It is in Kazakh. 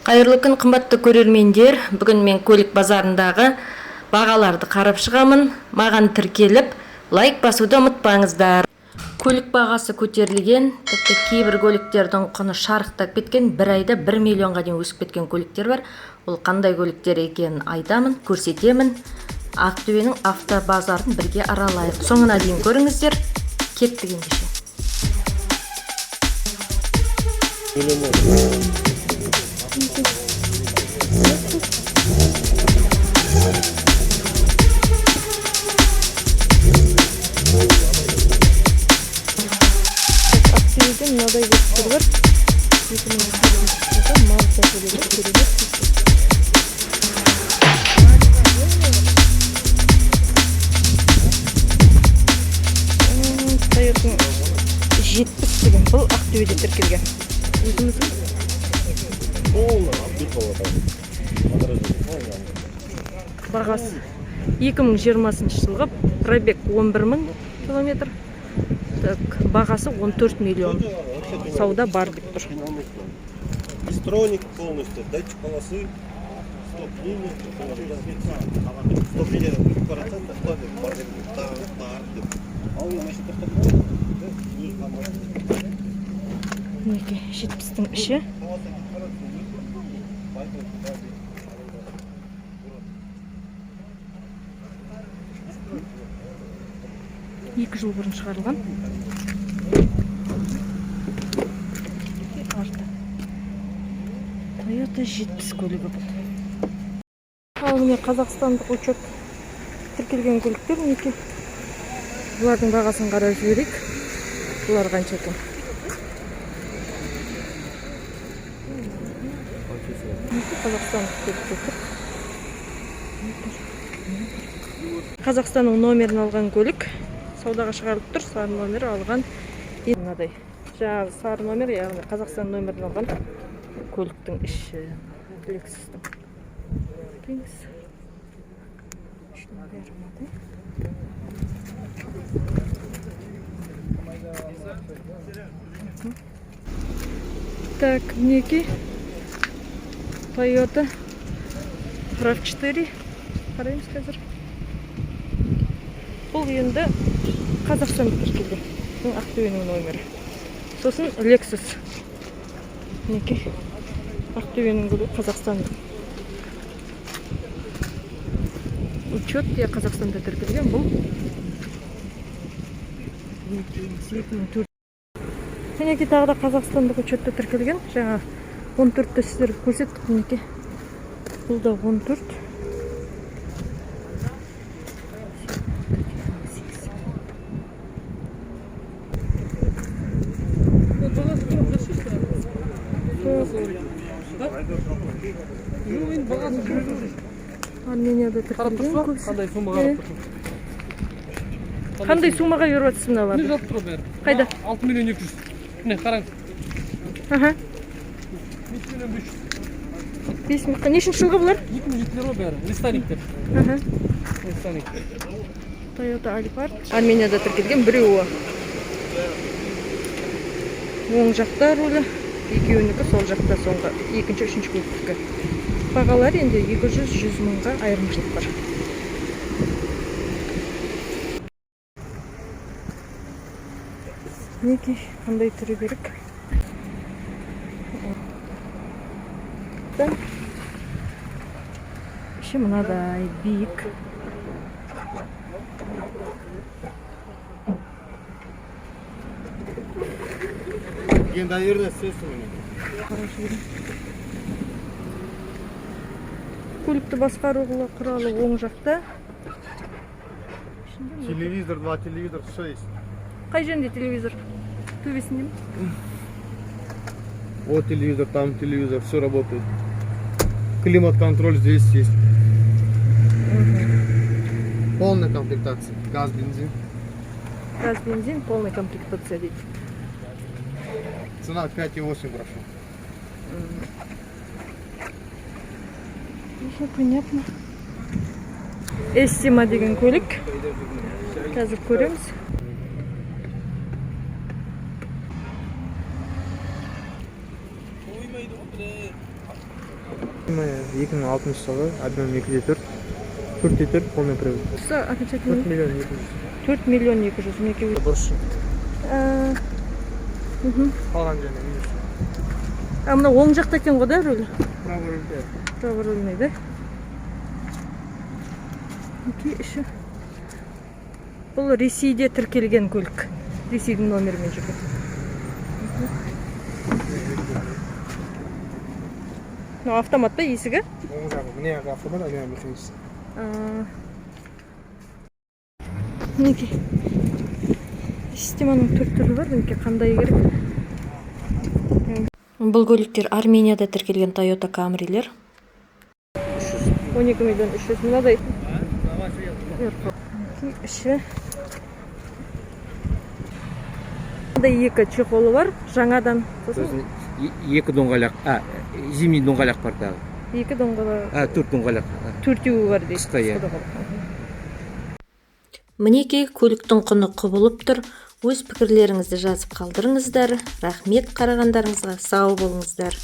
Қайырлы күн, қымбатты көрермендер. Бүгін мен көлік базарындағы бағаларды қарап шығамын. Маған тіркеліп, лайк басуды ұмытпаңыздар. Көлік бағасы көтерілген, тіпті кейбір көліктердің құны шарықтап кеткен, бір айда 1 миллионға дейін өсіп кеткен көліктер бар. Ол қандай көліктер екенін айтамын, көрсетемін. Ақтөбенің автобазарын бірге аралайық. Соңына дейін көріңіздер. Кеттік ендеше. Мынадай көліктер бар. 2008 жылда мал сатылып керемет. Toyota 70 деген бұл Ақтөбеде тіркелген. Бағасы 2020 жылғы пробег 11.000 километр. Бағасы 14 миллион. Сауда бар деп тұр. Бистроник полностью, датчик полосы, стоп-линия, стоп-линия 100% ставит, Неге 70-тің іші. Екі жыл бұрын шығарылған. Toyota 70 көлігі бұл. Ал міне қазақстандық учет тіркелген көліктер неке. Бұлардың бағасын қарап жіберейік. Бұлар қанша екен? Қазақстандық көліктер. Қазақстанның номерін алған көлік. Саудаға шығарылып тұр, сары номер алған. Мынадай. Жаңағы сары номер, яғни Қазақстан номерін алған көліктің іші. Lexus'тың. Так, неке Toyota RAV4 қараймыз қазір. Бұл енді Қазақстандық тіркелген. Ақтөбенің номері. Сосын Lexus. Неке Ақтөбенің көлігі Қазақстандық. Учет те Қазақстанда тіркелген. Бұл 2004. Неке тағы да Қазақстандық учетта тіркелген. Жаңа 14-ті сіздер көрсеттік неке. Бұл да 14. Арменияда тіркелген көбісі. Қандай сумаға беріп жатсыз мыналарды? Не жатып тұр бәрі? Қайда? 6 миллион 200. Міне қараңыз. 5 миллион 500. 5 миллион. Нешінші жылғы бұлар? 2007 ғой бәрі. Рестониктер. Рестоник. Toyota Alphard. Арменияда тіркелген біреуі. Оң жақта рулі. Екеуінікі сол жақта соңғы. Екінші, үшінші көліктікі. Бағалар енді 200-100 мыңға айырмашылық бар. Неке қандай түрі берік? Іші мынадай биік. Енді айырда сөзсің мені. Көлікті басқару құралы оң жақта. Телевизор, 2 телевизор, 6. Қай жерінде телевизор? Төбесінде ме? Вот телевизор, там телевизор, все работает. Климат-контроль здесь есть. Полная комплектация. Газ, бензин. Газ, бензин, полная комплектация дейді. Цена 5,8 прошу. Все понятно. Estima деген көлік. Қазір көреміз. 2006 жылы объем 204, 4 литр полный привод. Окончательно 4 миллион 200. 4 миллион 200 мінекей. Бұрыш. Мгм. Қалған және минус. А мына оң жақта екен ғой да рөлі? Право рөлде. Праворульный, да? Мінекей іші. Бұл Ресейде тіркелген көлік. Ресейдің номерімен жүрген. Мынау автомат па есігі? Оң жағы, міне автомат, міне механизм. Мінекей. Системаның төрт түрі бар, мінекей қандай керек? Бұл көліктер Арменияда тіркелген Toyota Camry'лер. 12 миллион 300 мынадай. Іші. Мындай екі чехолы бар, жаңадан. Сосын Екі доңғалақ, зимний доңғалақ бар тағы. екі доңғала, Төрт доңғалақ. төртеуі бар дейді. Қысқа, иә. Мінекей көліктің құны құбылып тұр. Өз пікірлеріңізді жазып қалдырыңыздар. Рахмет қарағандарыңызға. Сау болыңыздар.